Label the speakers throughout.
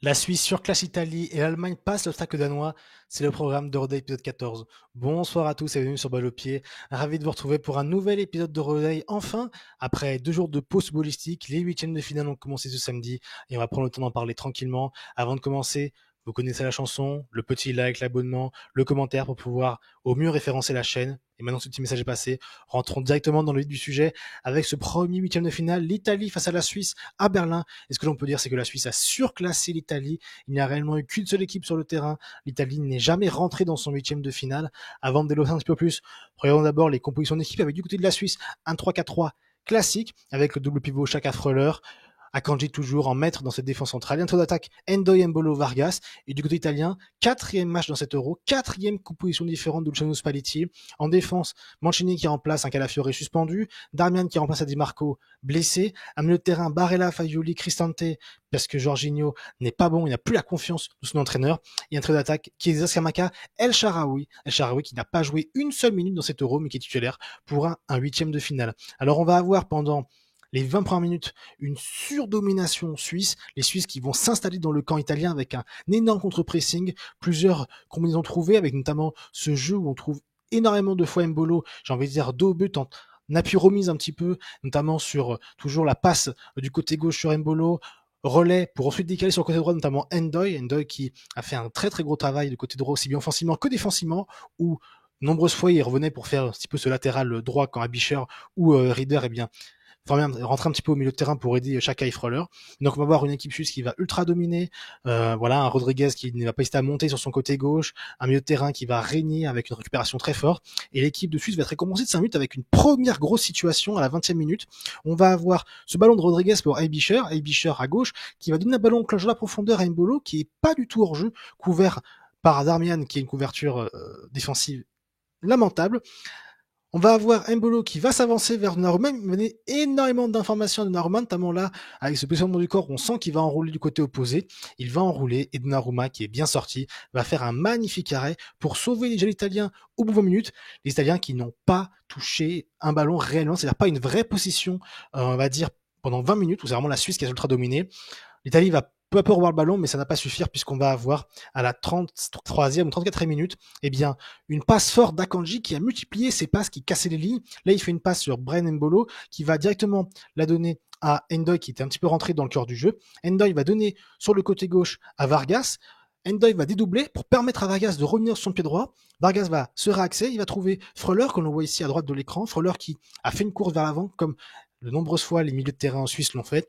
Speaker 1: La Suisse surclasse l'Italie et l'Allemagne passe l'obstacle danois. C'est le programme d'Euroday épisode 14. Bonsoir à tous et bienvenue sur Balle au pied. Ravi de vous retrouver pour un nouvel épisode d'Euroday. Enfin, après 2 jours de pause footballistique, les huitièmes de finale ont commencé ce samedi et on va prendre le temps d'en parler tranquillement. Avant de commencer, vous connaissez la chanson, le petit like, l'abonnement, le commentaire pour pouvoir au mieux référencer la chaîne. Et maintenant que ce petit message est passé, rentrons directement dans le vif du sujet avec ce premier huitième de finale, l'Italie face à la Suisse à Berlin. Et ce que l'on peut dire, c'est que la Suisse a surclassé l'Italie. Il n'y a réellement eu qu'une seule équipe sur le terrain. L'Italie n'est jamais rentrée dans son huitième de finale. Avant de développer un petit peu plus, regardons d'abord les compositions d'équipe avec du côté de la Suisse un 3-4-3 classique avec le double pivot Chaka Freuler. Akanji toujours en maître dans cette défense centrale. Un tour d'attaque Endoy Mbolo Vargas. Et du côté italien, quatrième match dans cet Euro, quatrième composition différente de Luciano Spalletti. En défense, Mancini qui remplace un Calafiore suspendu, Darmian qui remplace Di Marco blessé, un milieu de terrain Barella, Fagioli, Cristante parce que Jorginho n'est pas bon, il n'a plus la confiance de son entraîneur. Et un trait d'attaque qui est Skamaka El Shaarawy qui n'a pas joué une seule minute dans cet Euro mais qui est titulaire pour un huitième de finale. Alors on va avoir pendant les 20 premières minutes, une surdomination suisse, les Suisses qui vont s'installer dans le camp italien avec un énorme contre-pressing, plusieurs combinaisons trouvées, avec notamment ce jeu où on trouve énormément de fois Mbolo, j'ai envie de dire dos au but en appui remise un petit peu, notamment sur toujours la passe du côté gauche sur Mbolo, relais pour ensuite décaler sur le côté droit, notamment Endoy qui a fait un très très gros travail du côté droit, aussi bien offensivement que défensivement, où nombreuses fois il revenait pour faire un petit peu ce latéral droit quand Abischer ou Rieder rentrer un petit peu au milieu de terrain pour aider Chaka et Freuler. Donc on va voir une équipe suisse qui va ultra dominer, voilà, un Rodriguez qui ne va pas hésiter à monter sur son côté gauche, un milieu de terrain qui va régner avec une récupération très forte, et l'équipe de Suisse va être récompensée de 5 minutes avec une première grosse situation à la 20e minute. On va avoir ce ballon de Rodriguez pour Aibischer à gauche, qui va donner un ballon cloche de la profondeur à Mbolo, qui est pas du tout hors jeu, couvert par Darmian, qui est une couverture défensive lamentable. On va avoir Mbolo qui va s'avancer vers Donnarumma, il va donner énormément d'informations à Donnarumma, notamment là, avec ce positionnement du corps, on sent qu'il va enrouler du côté opposé. Il va enrouler et Donnarumma, qui est bien sorti, va faire un magnifique arrêt pour sauver déjà l'Italien au bout de 20 minutes. Les Italiens qui n'ont pas touché un ballon réellement, c'est-à-dire pas une vraie position, on va dire, pendant 20 minutes, où c'est vraiment la Suisse qui a ultra dominé. L'Italie va peu à peu revoir le ballon, mais ça n'a pas suffire puisqu'on va avoir à la 33e ou 34e minute, eh bien, une passe forte d'Akanji qui a multiplié ses passes, qui cassaient les lignes. Là, il fait une passe sur Bren Mbolo qui va directement la donner à Endoy qui était un petit peu rentré dans le cœur du jeu. Endoy va donner sur le côté gauche à Vargas. Endoy va dédoubler pour permettre à Vargas de revenir sur son pied droit. Vargas va se réaxer, il va trouver Freuler, que l'on voit ici à droite de l'écran. Freuler qui a fait une course vers l'avant, comme de nombreuses fois les milieux de terrain en Suisse l'ont fait.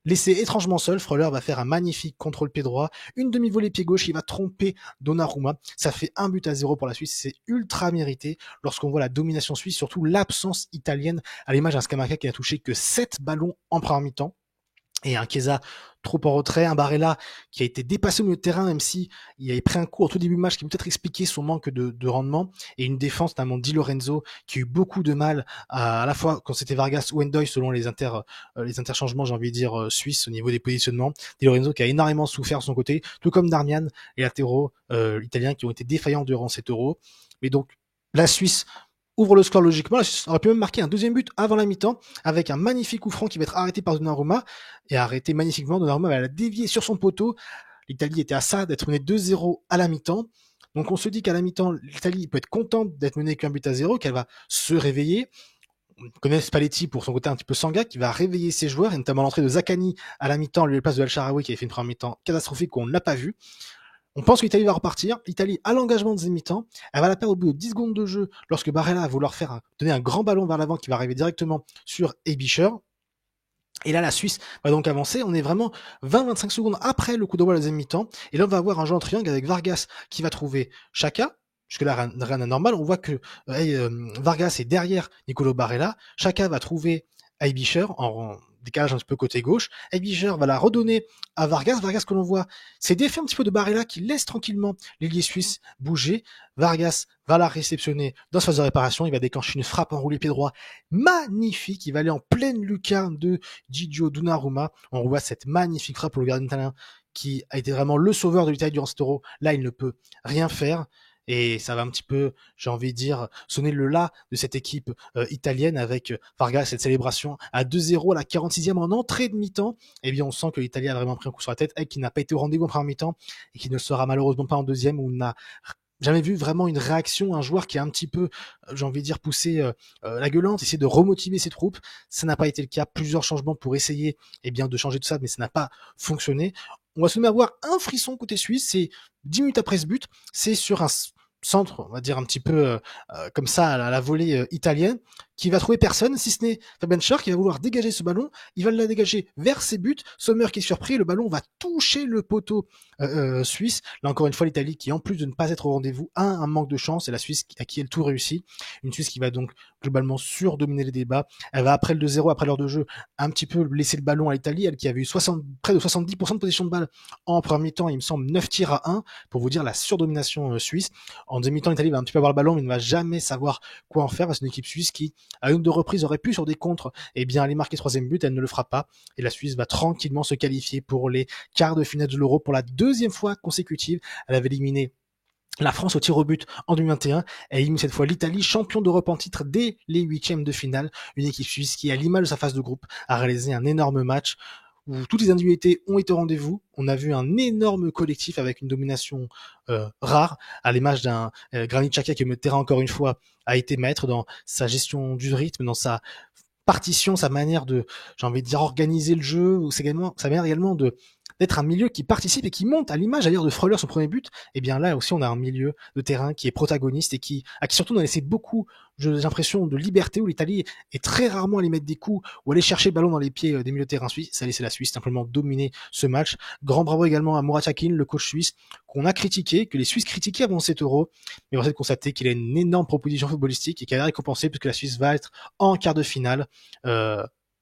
Speaker 1: Laissé étrangement seul, Freuler va faire un magnifique contrôle pied droit, une demi-volée pied gauche, il va tromper Donnarumma. Ça fait 1-0 pour la Suisse, c'est ultra mérité lorsqu'on voit la domination suisse, surtout l'absence italienne, à l'image d'un Scamacca qui n'a touché que 7 ballons en première mi-temps. Et un Chiesa trop en retrait, un Barella qui a été dépassé au milieu de terrain, même si il avait pris un coup au tout début du match qui peut peut-être expliquer son manque de rendement, et une défense notamment Di Lorenzo qui a eu beaucoup de mal à la fois quand c'était Vargas ou Endoy selon les interchangements, j'ai envie de dire suisses au niveau des positionnements. Di Lorenzo qui a énormément souffert de son côté, tout comme Darmian et latéraux italiens qui ont été défaillants durant cet Euro. Mais donc la Suisse ouvre le score logiquement. La Suisse aurait pu même marquer un deuxième but avant la mi-temps avec un magnifique coup franc qui va être arrêté par Donnarumma et arrêté magnifiquement. Donnarumma va la dévier sur son poteau. L'Italie était à ça d'être menée 2-0 à la mi-temps. Donc on se dit qu'à la mi-temps, l'Italie peut être contente d'être menée qu'un but à 0, qu'elle va se réveiller. On connaît Spalletti pour son côté un petit peu sanguin qui va réveiller ses joueurs, et notamment l'entrée de Zaccagni à la mi-temps, lui la place de El Shaarawy qui avait fait une première mi-temps catastrophique qu'on n'a pas vu. On pense que l'Italie va repartir. L'Italie a l'engagement de deuxième mi-temps. Elle va la perdre au bout de 10 secondes de jeu lorsque Barella va vouloir donner un grand ballon vers l'avant qui va arriver directement sur Aibischer. Et là, la Suisse va donc avancer. On est vraiment 20-25 secondes après le coup d'envoi de la deuxième mi-temps. Et là, on va avoir un jeu en triangle avec Vargas qui va trouver Chaka. Jusque-là, rien d'anormal. On voit que Vargas est derrière Nicolo Barella. Chaka va trouver Aibischer en décalage un petit peu côté gauche. Aibischer va la redonner à Vargas. Vargas que l'on voit s'est défait un petit peu de Barella qui laisse tranquillement l'ailier suisse bouger. Vargas va la réceptionner dans sa phase de réparation. Il va déclencher une frappe enroulée pied droit magnifique. Il va aller en pleine lucarne de Gigio Donnarumma. On voit cette magnifique frappe pour le gardien italien qui a été vraiment le sauveur de l'Italie durant cet Euro. Là, il ne peut rien faire. et ça va un petit peu, j'ai envie de dire, sonner le la de cette équipe italienne avec Vargas, cette célébration à 2-0 à la 46e en entrée de mi-temps. Eh bien, on sent que l'Italie a vraiment pris un coup sur la tête et qui n'a pas été au rendez-vous en première mi-temps et qui ne le sera malheureusement pas en deuxième, où on n'a jamais vu vraiment une réaction, un joueur qui a un petit peu, j'ai envie de dire, poussé la gueulante, essayer de remotiver ses troupes. Ça n'a pas été le cas. Plusieurs changements pour essayer de changer tout ça, mais ça n'a pas fonctionné. On va se mettre à avoir un frisson côté suisse. C'est 10 minutes après ce but. C'est sur un centre, on va dire un petit peu comme ça, à la volée italienne, qui va trouver personne, si ce n'est Fabian Schär, qui va vouloir dégager ce ballon. Il va la dégager vers ses buts. Sommer qui est surpris, le ballon va toucher le poteau suisse. Là encore une fois, l'Italie qui, en plus de ne pas être au rendez-vous, a un manque de chance, et la Suisse à qui elle tout réussit. Une Suisse qui va donc globalement surdominer les débats. Elle va, après le 2-0, après l'heure de jeu, un petit peu laisser le ballon à l'Italie, elle qui avait eu près de 70% de possession de balle en premier mi-temps, il me semble 9 tirs à 1, pour vous dire la surdomination suisse. En deuxième mi-temps, l'Italie va un petit peu avoir le ballon, mais ne va jamais savoir quoi en faire. C'est une équipe suisse qui, à une ou deux reprises, aurait pu, sur des contres, aller marquer troisième but. Elle ne le fera pas. Et la Suisse va tranquillement se qualifier pour les quarts de finale de l'Euro pour la deuxième fois consécutive. Elle avait éliminé la France au tir au but en 2021. Elle élimine cette fois l'Italie, champion d'Europe en titre dès les huitièmes de finale. Une équipe suisse qui, à l'image de sa phase de groupe, a réalisé un énorme match où toutes les individualités ont été au rendez-vous. On a vu un énorme collectif avec une domination rare, à l'image d'un Granit Xhaka qui, au milieu de terrain, encore une fois, a été maître dans sa gestion du rythme, dans sa partition, sa manière de, j'ai envie de dire, organiser le jeu, ou c'est également sa manière également de d'être un milieu qui participe et qui monte, à l'image d'ailleurs de Freuler, son premier but. Et bien là aussi, on a un milieu de terrain qui est protagoniste et à qui surtout on a laissé beaucoup, j'ai l'impression, de liberté, où l'Italie est très rarement allée mettre des coups ou aller chercher le ballon dans les pieds des milieux de terrain suisses. Ça a laissé la Suisse simplement dominer ce match. Grand bravo également à Murat Yakin, le coach suisse, qu'on a critiqué, que les Suisses critiquaient avant cet Euro, mais on va constater qu'il a une énorme proposition footballistique et qu'il a récompensé, puisque la Suisse va être en quart de finale.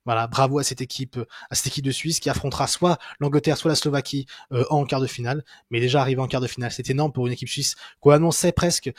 Speaker 1: Voilà, bravo à cette équipe de Suisse qui affrontera soit l'Angleterre, soit la Slovaquie en quart de finale. Mais déjà arrivé en quart de finale, c'est énorme pour une équipe suisse qu'on annonçait presque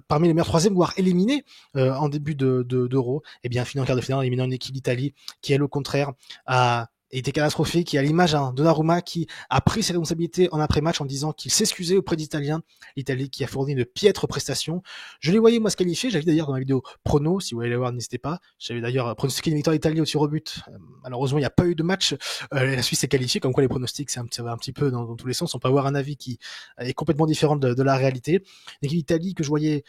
Speaker 1: parmi les meilleurs troisièmes, voire éliminés en début d'Euro. Et bien fini en quart de finale, en éliminant une équipe d'Italie qui, elle, au contraire, a été catastrophique, qui, à l'image d'un Donnarumma, qui a pris ses responsabilités en après-match en disant qu'il s'excusait auprès d'Italiens. L'Italie qui a fourni de piètres prestations. Je les voyais, moi, se qualifier. J'avais d'ailleurs dans ma vidéo prono, si vous voulez les voir, n'hésitez pas. J'avais d'ailleurs pronostiqué une victoire d'Italie au tir au but. Malheureusement, il n'y a pas eu de match. La Suisse est qualifiée, comme quoi les pronostics, ça va un petit peu dans tous les sens. On peut avoir un avis qui est complètement différent de la réalité. L'équipe d'Italie que je voyais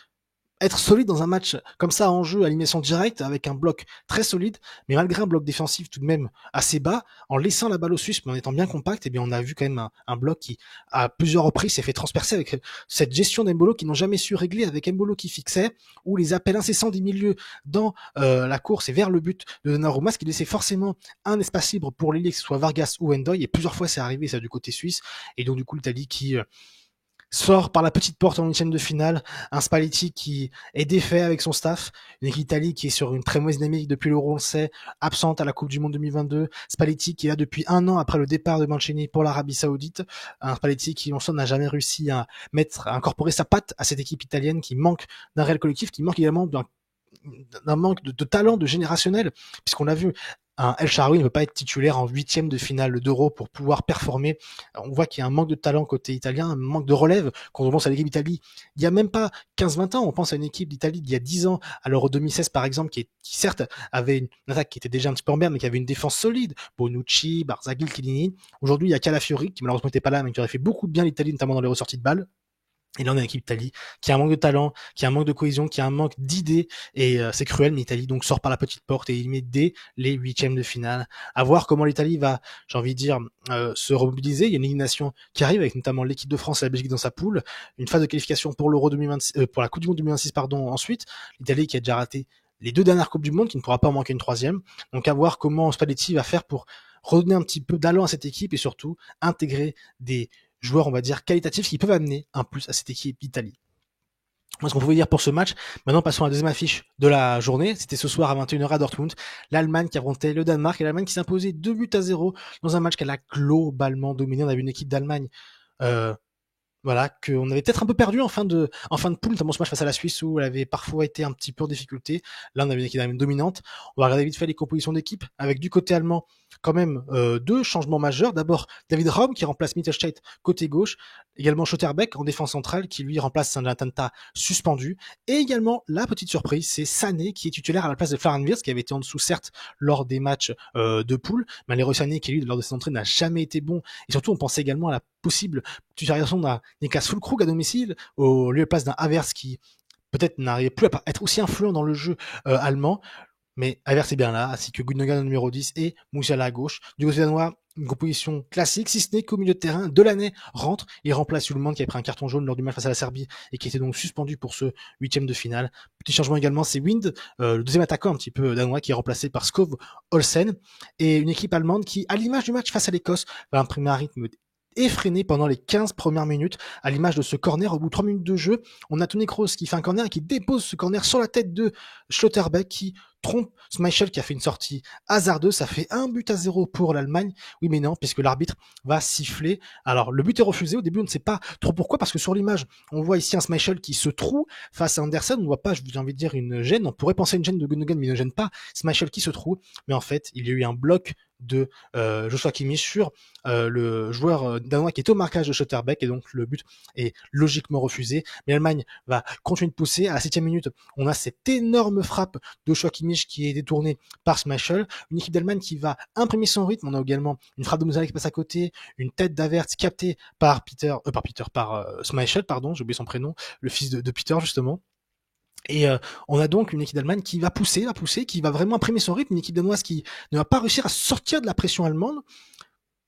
Speaker 1: être solide dans un match comme ça en jeu, à élimination directe, avec un bloc très solide, mais malgré un bloc défensif tout de même assez bas, en laissant la balle aux Suisses, mais en étant bien compact, on a vu quand même un bloc qui, à plusieurs reprises, s'est fait transpercer avec cette gestion d'Embolo qu'ils n'ont jamais su régler, avec Embolo qui fixait, ou les appels incessants des milieux dans la course et vers le but de Donnarumma, ce qui laissait forcément un espace libre pour l'ailier, que ce soit Vargas ou Endoy, et plusieurs fois c'est arrivé ça du côté suisse, et donc du coup l'Italie qui sort par la petite porte en huitième de finale, un Spalletti qui est défait avec son staff, une équipe d'Italie qui est sur une très mauvaise dynamique depuis l'Euro, on le sait, absente à la Coupe du Monde 2022, Spalletti qui est là depuis un an après le départ de Mancini pour l'Arabie Saoudite, un Spalletti qui en somme n'a jamais réussi à incorporer sa patte à cette équipe italienne qui manque d'un réel collectif, qui manque également d'un manque de talent, de générationnel, puisqu'on l'a vu, un El Shaarawy ne peut pas être titulaire en huitième de finale d'Euro pour pouvoir performer. On voit qu'il y a un manque de talent côté italien, un manque de relève. Quand on pense à l'équipe d'Italie, il y a même pas 15-20 ans, on pense à une équipe d'Italie d'il y a 10 ans, à l'Euro 2016 par exemple, qui certes avait une attaque qui était déjà un petit peu en berne, mais qui avait une défense solide. Bonucci, Barzagli, Chiellini. Aujourd'hui, il y a Calafiori, qui malheureusement n'était pas là, mais qui aurait fait beaucoup de bien l'Italie, notamment dans les ressorties de balles. Et là, on a une équipe d'Italie qui a un manque de talent, qui a un manque de cohésion, qui a un manque d'idées, et c'est cruel, mais l'Italie donc sort par la petite porte et il met dès les huitièmes de finale. À voir comment l'Italie va, j'ai envie de dire, se remobiliser. Il y a une élimination qui arrive avec notamment l'équipe de France et la Belgique dans sa poule, une phase de qualification pour l'Euro 2026, pour la Coupe du Monde 2026, pardon. Ensuite, l'Italie qui a déjà raté les deux dernières Coupes du Monde, qui ne pourra pas en manquer une troisième. Donc à voir comment Spalletti va faire pour redonner un petit peu d'allant à cette équipe et surtout intégrer des joueurs, on va dire, qualitatifs qui peuvent amener un plus à cette équipe d'Italie. Moi, ce qu'on pouvait dire pour ce match. Maintenant, passons à la deuxième affiche de la journée. C'était ce soir à 21h à Dortmund. L'Allemagne qui affrontait le Danemark et l'Allemagne qui s'imposait 2-0 dans un match qu'elle a globalement dominé. On avait une équipe d'Allemagne, voilà, qu'on avait peut-être un peu perdu en fin de poule, notamment ce match face à la Suisse où elle avait parfois été un petit peu en difficulté. Là, on avait une équipe d'Allemagne dominante. On va regarder vite fait les compositions d'équipe avec du côté allemand quand même 2 changements majeurs. D'abord, David Raum qui remplace Mittelstadt côté gauche, également Schotterbeck en défense centrale qui lui remplace Sanjantanta suspendu, et également la petite surprise, c'est Sané qui est titulaire à la place de Florian Wirtz qui avait été en dessous certes lors des matchs de poule, mais Leroy Sané qui lui lors de ses entrées n'a jamais été bon, et surtout on pensait également à la possible titularisation d'un Niklas Füllkrug à domicile au lieu de place d'un Havertz qui peut-être n'arrivait plus à être aussi influent dans le jeu allemand. Mais Havertz est bien là, ainsi que Gundogan au numéro 10 et Musiala à gauche. Du côté danois, une composition classique, si ce n'est qu'au milieu de terrain, Delaney rentre et remplace Hjulmand qui avait pris un carton jaune lors du match face à la Serbie et qui était donc suspendu pour ce huitième de finale. Petit changement également, c'est Wind, le deuxième attaquant un petit peu danois qui est remplacé par Skov Olsen, et une équipe allemande qui, à l'image du match face à l'Écosse, va imprimer un rythme effréné pendant les 15 premières minutes, à l'image de ce corner. Au bout de 3 minutes de jeu, on a Toni Kroos qui fait un corner et qui dépose ce corner sur la tête de Schlotterbeck qui trompe Schmeichel qui a fait une sortie hasardeuse. Ça fait 1-0 pour l'Allemagne. Oui mais non, puisque l'arbitre va siffler. Alors le but est refusé. Au début on ne sait pas trop pourquoi, parce que sur l'image on voit ici un Schmeichel qui se troue face à Andersen. On ne voit pas, j'ai envie de dire, une gêne. On pourrait penser à une gêne de Gundogan, mais il ne gêne pas Schmeichel qui se troue. Mais en fait il y a eu un bloc de Joshua Kimmich sur le joueur danois qui était au marquage de Schotterbeck, et donc le but est logiquement refusé. Mais l'Allemagne va continuer de pousser. À la 7e minute, on a cette énorme frappe de Joshua Kimmich qui est détournée par Schmeichel. Une équipe d'Allemagne qui va imprimer son rythme. On a également une frappe de Musiala qui passe à côté, une tête d'Havertz captée par Schmeichel, pardon, j'ai oublié son prénom, le fils de Peter justement. Et on a donc une équipe d'Allemagne qui va pousser, qui va vraiment imprimer son rythme, une équipe danoise qui ne va pas réussir à sortir de la pression allemande.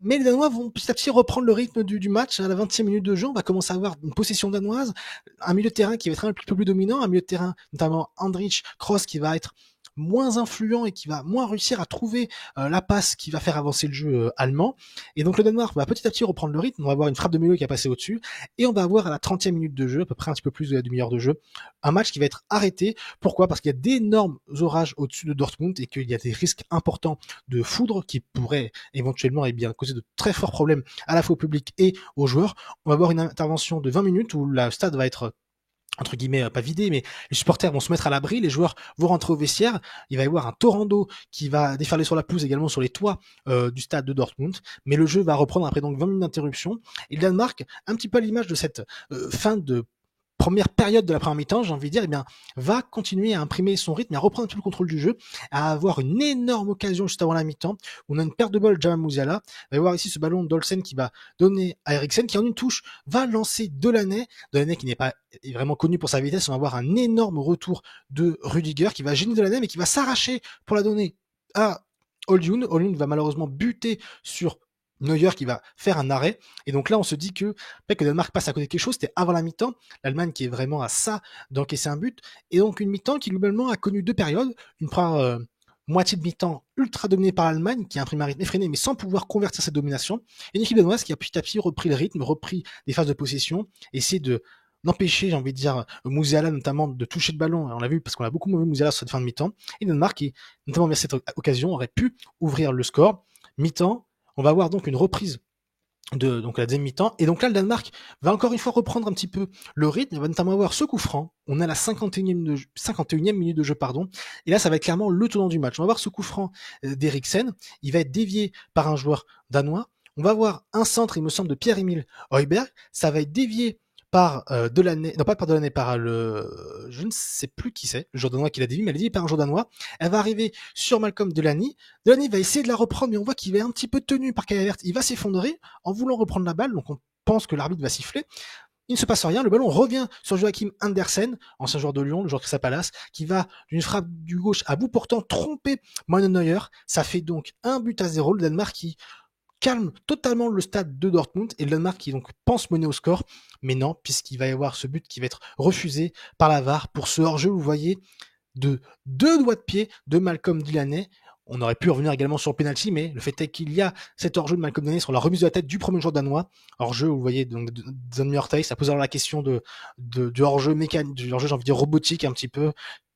Speaker 1: Mais les Danois vont petit à petit reprendre le rythme du match. À la 20e minute de jeu, on va commencer à avoir une possession danoise, un milieu de terrain qui va être un peu plus dominant, un milieu de terrain, notamment Andrich, Kroos, qui va être moins influent et qui va moins réussir à trouver la passe qui va faire avancer le jeu allemand. Et donc le Danemark va petit à petit reprendre le rythme. On va avoir une frappe de milieu qui a passé au-dessus, et on va avoir à la 30e minute de jeu, à peu près un petit peu plus de la demi-heure de jeu, un match qui va être arrêté. Pourquoi ? Parce qu'il y a d'énormes orages au-dessus de Dortmund et qu'il y a des risques importants de foudre qui pourraient éventuellement causer de très forts problèmes à la fois au public et aux joueurs. On va avoir une intervention de 20 minutes où le stade va être entre guillemets pas vidé, mais les supporters vont se mettre à l'abri, les joueurs vont rentrer au vestiaire, il va y avoir un torrent d'eau qui va déferler sur la pelouse, également sur les toits du stade de Dortmund, mais le jeu va reprendre après donc 20 minutes d'interruption, et le Danemark, un petit peu à l'image de cette fin de première période de la première mi-temps, j'ai envie de dire, va continuer à imprimer son rythme, à reprendre un peu le contrôle du jeu, à avoir une énorme occasion juste avant la mi-temps. On a une perte de balle, Jamal Musiala. Il va y avoir ici ce ballon d'Olsen qui va donner à Eriksen, qui en une touche va lancer Delaney qui n'est pas vraiment connu pour sa vitesse. On va avoir un énorme retour de Rudiger qui va gêner Delaney, mais qui va s'arracher pour la donner à Oljund. Oljund va malheureusement buter sur Neuer qui va faire un arrêt, et donc là on se dit que le Danemark passe à côté de quelque chose. C'était avant la mi-temps, l'Allemagne qui est vraiment à ça d'encaisser un but, et donc une mi-temps qui globalement a connu 2 périodes, une première moitié de mi-temps ultra dominée par l'Allemagne qui a imprimé un rythme effréné mais sans pouvoir convertir cette domination, et une équipe danoise qui a petit à petit repris le rythme, repris des phases de possession, essayé d'empêcher, j'ai envie de dire, Musiala notamment de toucher le ballon. On l'a vu parce qu'on a beaucoup mauvais Musiala sur cette fin de mi-temps, et Danemark qui, notamment vers cette occasion, aurait pu ouvrir le score. Mi-temps, on va avoir donc une reprise de donc la deuxième mi-temps, et donc là le Danemark va encore une fois reprendre un petit peu le rythme. Il va notamment avoir ce coup franc. On a la 51e minute de jeu, pardon, et là ça va être clairement le tournant du match. On va voir ce coup franc d'Eriksen, il va être dévié par un joueur danois. On va avoir un centre, il me semble, de Pierre-Emile Højbjerg, ça va être dévié par Delaney, non pas par Delaney, par je ne sais plus qui c'est, le joueur danois qui l'a dévié, mais elle est déviée par un joueur danois. Elle va arriver sur Malcolm Delaney. Delaney va essayer de la reprendre, mais on voit qu'il est un petit peu tenu par Kai Havertz. Il va s'effondrer en voulant reprendre la balle, donc on pense que l'arbitre va siffler. Il ne se passe rien, le ballon revient sur Joachim Andersen, ancien joueur de Lyon, le joueur de Crystal Palace, qui va d'une frappe du gauche à bout portant tromper Manuel Neuer. Ça fait donc 1-0, le Danemark qui calme totalement le stade de Dortmund, et le Danemark qui donc pense mener au score, mais non, puisqu'il va y avoir ce but qui va être refusé par la VAR pour ce hors-jeu, vous voyez, de 2 doigts de pied de Malcolm Delaney. On aurait pu revenir également sur le penalty, mais le fait est qu'il y a cet hors-jeu de Malcolm Delaney sur la remise de la tête du premier joueur danois. Hors-jeu, vous voyez, donc Zon Tay, ça pose alors la question du hors-jeu mécanique, du hors-jeu, j'ai envie de dire robotique un petit peu,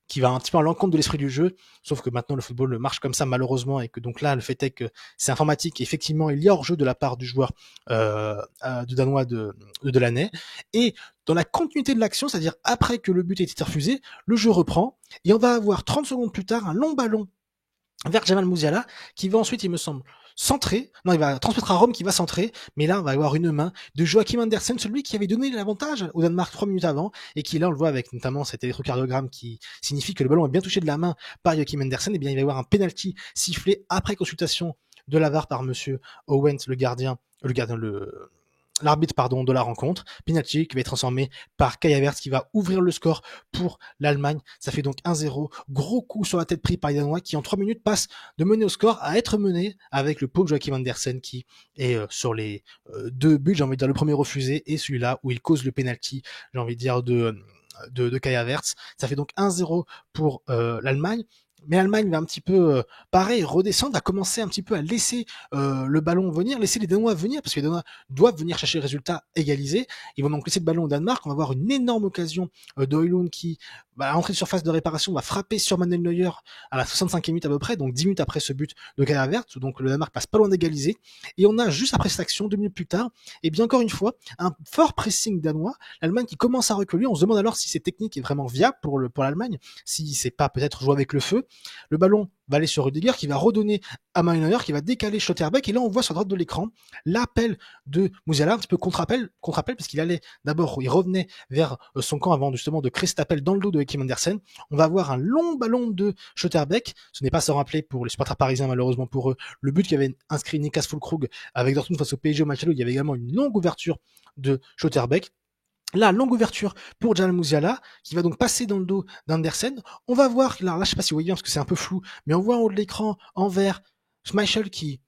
Speaker 1: qui va un petit peu à l'encontre de l'esprit du jeu, sauf que maintenant le football marche comme ça malheureusement, et que donc là le fait est que c'est informatique, et effectivement il y a hors-jeu de la part du joueur du danois de Delaney, et dans la continuité de l'action, c'est-à-dire après que le but ait été refusé, le jeu reprend, et on va avoir 30 secondes plus tard un long ballon vers Jamal Musiala, qui va ensuite, il me semble, centrer. Non, il va transmettre à Rome qui va centrer. Mais là, on va avoir une main de Joachim Andersen, celui qui avait donné l'avantage au Danemark 3 minutes avant. Et qui, là, on le voit avec notamment cet électrocardiogramme qui signifie que le ballon est bien touché de la main par Joachim Andersen. Et bien, il va y avoir un penalty sifflé après consultation de la VAR par monsieur Owens, l'arbitre de la rencontre. Penalty qui va être transformé par Kai Havertz qui va ouvrir le score pour l'Allemagne. Ça fait donc 1-0. Gros coup sur la tête pris par les Danois qui en 3 minutes passe de mener au score à être mené avec le pauvre Joachim Andersen qui est sur les 2 buts, j'ai envie de dire le premier refusé et celui-là où il cause le penalty, j'ai envie de dire de Kai Havertz. Ça fait donc 1-0 pour l'Allemagne. Mais l'Allemagne va un petit peu, pareil, redescendre, va commencer un petit peu à laisser le ballon venir, laisser les Danois venir, parce que les Danois doivent venir chercher le résultat égalisé. Ils vont donc laisser le ballon au Danemark. On va avoir une énorme occasion d'Oilund qui, à l'entrée de surface de réparation, va frapper sur Manuel Neuer à la 65e minute à peu près, donc 10 minutes après ce but de Kai Havertz. Donc le Danemark passe pas loin d'égaliser. Et on a juste après cette action, 2 minutes plus tard, et bien encore une fois, un fort pressing danois. L'Allemagne qui commence à reculer. On se demande alors si cette technique est vraiment viable pour l'Allemagne, si c'est pas peut-être jouer avec le feu. Le ballon va aller sur Rudiger qui va redonner à Manuel Neuer qui va décaler Schlotterbeck et là on voit sur droite de l'écran l'appel de Musiala, un petit peu contre-appel parce qu'il allait d'abord, il revenait vers son camp avant justement de créer cet appel dans le dos de Joachim Andersen. On va avoir un long ballon de Schlotterbeck, ce n'est pas sans rappeler pour les supporters parisiens malheureusement pour eux le but qu'avait inscrit Niklas Füllkrug avec Dortmund face au PSG au match aller où il y avait également une longue ouverture de Schlotterbeck. Là, longue ouverture pour Jamal Musiala, qui va donc passer dans le dos d'Andersen. On va voir, là, je sais pas si vous voyez bien parce que c'est un peu flou, mais on voit en haut de l'écran, en vert, Schmeichel qui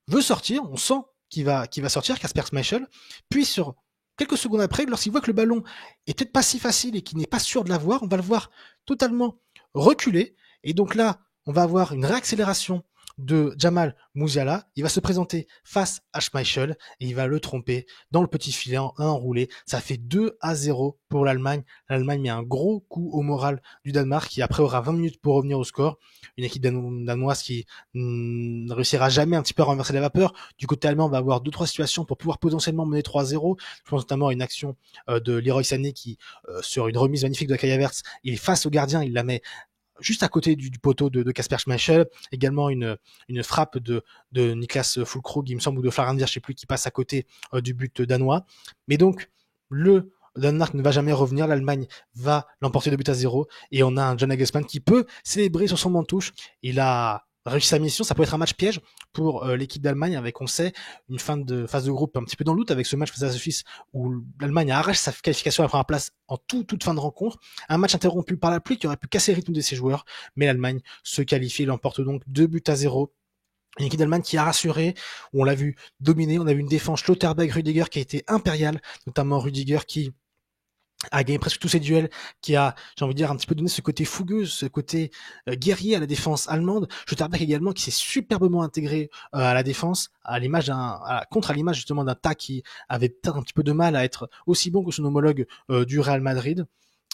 Speaker 1: veut sortir, on sent qu'il va sortir, Kasper Schmeichel. Puis sur quelques secondes après, lorsqu'il voit que le ballon est peut-être pas si facile et qu'il n'est pas sûr de l'avoir, on va le voir totalement reculer. Et donc là, on va avoir une réaccélération de Jamal Musiala. Il va se présenter face à Schmeichel et il va le tromper dans le petit filet enroulé. Ça fait 2-0 pour l'Allemagne. L'Allemagne met un gros coup au moral du Danemark qui après aura 20 minutes pour revenir au score. Une équipe danoise qui ne réussira jamais un petit peu à renverser la vapeur. Du côté allemand, on va avoir 2-3 situations pour pouvoir potentiellement mener 3-0. Je pense notamment à une action de Leroy Sané qui, sur une remise magnifique de Kai Havertz, il est face au gardien, il la met juste à côté du poteau de Kasper Schmeichel, également une frappe de Niklas Füllkrug, il me semble, ou de Florian Wirtz, je sais plus, qui passe à côté du but danois. Mais donc, le Danemark ne va jamais revenir, l'Allemagne va l'emporter 2-0, et on a un John Nagelsmann qui peut célébrer sur son banc de touche. Il a réussi sa mission, ça peut être un match piège pour l'équipe d'Allemagne avec, on sait, une fin de phase de groupe un petit peu dans le doute avec ce match face à la Suisse où l'Allemagne arrache sa qualification à la première place en toute fin de rencontre. Un match interrompu par la pluie qui aurait pu casser le rythme de ses joueurs, mais l'Allemagne se qualifie et l'emporte donc 2-0. Une équipe d'Allemagne qui a rassuré, où on l'a vu dominer, on a vu une défense Schlotterbeck-Rudiger qui a été impériale, notamment Rudiger qui a gagné presque tous ses duels, qui a, j'ai envie de dire, un petit peu donné ce côté fougueux, ce côté guerrier à la défense allemande. Schlotterbeck également qui s'est superbement intégré à la défense, à l'image contre à l'image justement d'un Tas qui avait peut-être un petit peu de mal à être aussi bon que son homologue du Real Madrid.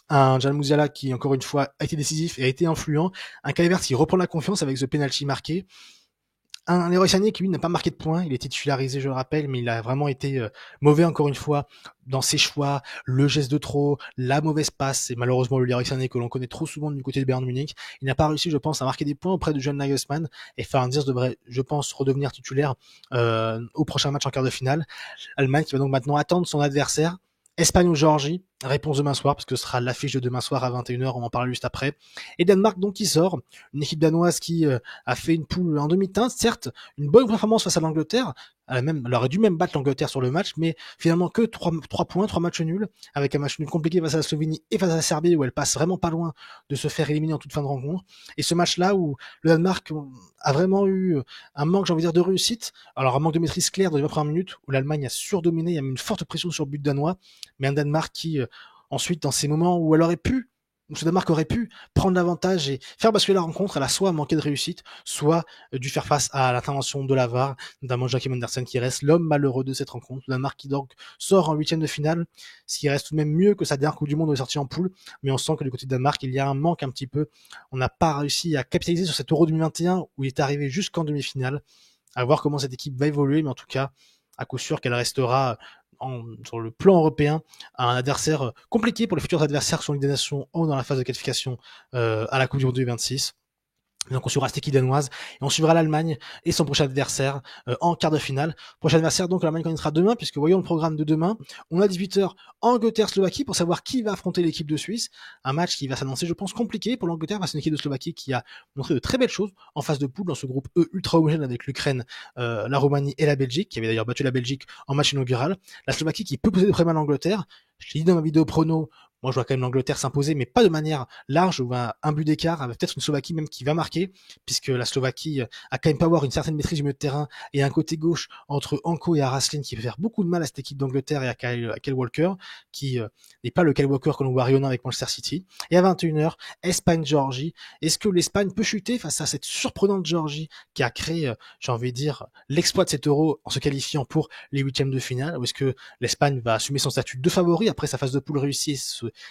Speaker 1: Un Jamal Musiala qui, encore une fois, a été décisif et a été influent. Un Kai Havertz qui reprend la confiance avec ce penalty marqué. Un Leroy Sané qui lui n'a pas marqué de points, il était titularisé je le rappelle, mais il a vraiment été mauvais encore une fois dans ses choix, le geste de trop, la mauvaise passe, et malheureusement le Leroy Sané que l'on connaît trop souvent du côté de Bayern Munich. Il n'a pas réussi je pense à marquer des points auprès de John Nagelsmann et Florian Wirtz devrait je pense redevenir titulaire au prochain match en quart de finale. Allemagne qui va donc maintenant attendre son adversaire. Espagne ou Géorgie, réponse demain soir, parce que ce sera l'affiche de demain soir à 21h, on en parle juste après. Et Danemark donc qui sort, une équipe danoise qui a fait une poule en demi-teinte, certes, une bonne performance face à l'Angleterre, elle aurait dû même battre l'Angleterre sur le match, mais finalement que 3 points, 3 matchs nuls, avec un match nul compliqué face à la Slovénie et face à la Serbie, où elle passe vraiment pas loin de se faire éliminer en toute fin de rencontre. Et ce match-là où le Danemark a vraiment eu un manque, j'ai envie de dire, de réussite, alors un manque de maîtrise claire dans les 20 premières minutes, où l'Allemagne a surdominé, il y a mis une forte pression sur le but danois, mais un Danemark qui, ensuite, dans ces moments où elle aurait pu, où ce Danemark aurait pu prendre l'avantage et faire basculer la rencontre, elle a soit manqué de réussite, soit dû faire face à l'intervention de la VAR, notamment Joachim Andersen qui reste l'homme malheureux de cette rencontre. Le Danemark qui donc sort en huitième de finale, ce qui reste tout de même mieux que sa dernière Coupe du Monde où il est sorti en poule, mais on sent que du côté de Danemark, il y a un manque un petit peu. On n'a pas réussi à capitaliser sur cet Euro 2021 où il est arrivé jusqu'en demi-finale. À voir comment cette équipe va évoluer, mais en tout cas, à coup sûr qu'elle restera sur le plan européen un adversaire compliqué pour les futurs adversaires qui sont en Ligue des Nations ou dans la phase de qualification à la Coupe du Monde 2026. Donc on suivra cette équipe danoise et on suivra l'Allemagne et son prochain adversaire en quart de finale. Prochain adversaire donc l'Allemagne connaîtra demain, puisque voyons le programme de demain. On a 18h Angleterre-Slovaquie pour savoir qui va affronter l'équipe de Suisse. Un match qui va s'annoncer, je pense, compliqué pour l'Angleterre face à une équipe de Slovaquie qui a montré de très belles choses en phase de poule dans ce groupe E ultra homogène avec l'Ukraine, la Roumanie et la Belgique, qui avait d'ailleurs battu la Belgique en match inaugural. La Slovaquie qui peut poser des problèmes à l'Angleterre. Je l'ai dit dans ma vidéo prono, moi, je vois quand même l'Angleterre s'imposer, mais pas de manière large, ou un but d'écart, avec peut-être une Slovaquie même qui va marquer, puisque la Slovaquie a quand même pas avoir une certaine maîtrise du milieu de terrain et un côté gauche entre Anko et Araslin qui peut faire beaucoup de mal à cette équipe d'Angleterre et à Kyle Walker, qui n'est pas le Kyle Walker que l'on voit rayonnant avec Manchester City. Et à 21h, Espagne-Géorgie. Est-ce que l'Espagne peut chuter face à cette surprenante Géorgie qui a créé, j'ai envie de dire, l'exploit de cet Euro en se qualifiant pour les huitièmes de finale, ou est-ce que l'Espagne va assumer son statut de favori après sa phase de poule réussie,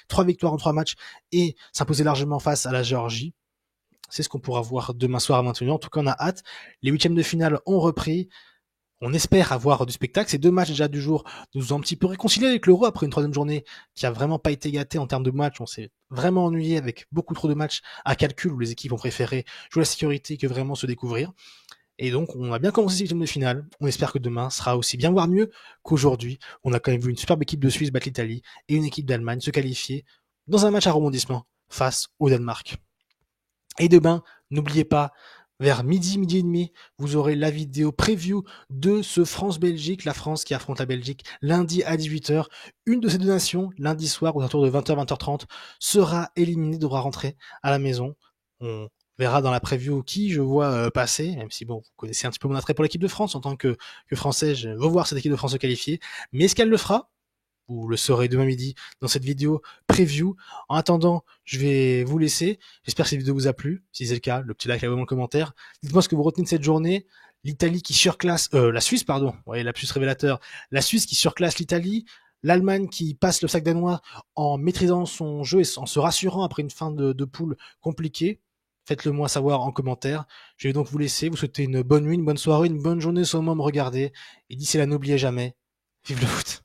Speaker 1: 3 victoires en 3 matchs et s'imposer largement face à la Géorgie? C'est ce qu'on pourra voir demain soir à 21h. En tout cas, on a hâte. Les huitièmes de finale ont repris. On espère avoir du spectacle. Ces 2 matchs déjà du jour nous ont un petit peu réconciliés avec l'Euro après une 3e journée qui a vraiment pas été gâtée en termes de matchs. On s'est vraiment ennuyé avec beaucoup trop de matchs à calcul où les équipes ont préféré jouer la sécurité que vraiment se découvrir. Et donc, on a bien commencé ces huitièmes de finale. On espère que demain sera aussi bien, voire mieux qu'aujourd'hui. On a quand même vu une superbe équipe de Suisse battre l'Italie et une équipe d'Allemagne se qualifier dans un match à rebondissement face au Danemark. Et demain, n'oubliez pas, vers midi et demi, vous aurez la vidéo preview de ce France-Belgique, la France qui affronte la Belgique lundi à 18h. Une de ces 2 nations, lundi soir, aux alentours de 20h, 20h30, sera éliminée, devra rentrer à la maison. On verra dans la preview qui je vois passer, même si bon, vous connaissez un petit peu mon attrait pour l'équipe de France en tant que Français, je veux voir cette équipe de France se qualifier. Mais est-ce qu'elle le fera? Vous le saurez demain midi dans cette vidéo preview. En attendant, je vais vous laisser. J'espère que cette vidéo vous a plu. Si c'est le cas, le petit like, la dans le commentaire. Dites-moi ce que vous retenez de cette journée. L'Italie qui surclasse, la Suisse, pardon. Ouais, la plus révélateur. La Suisse qui surclasse l'Italie. L'Allemagne qui passe le sac danois en maîtrisant son jeu et en se rassurant après une fin de poule compliquée. Faites-le moi savoir en commentaire. Je vais donc vous laisser. Vous souhaiter une bonne nuit, une bonne soirée, une bonne journée, au moment où me regarder. Et d'ici là, n'oubliez jamais, vive le foot.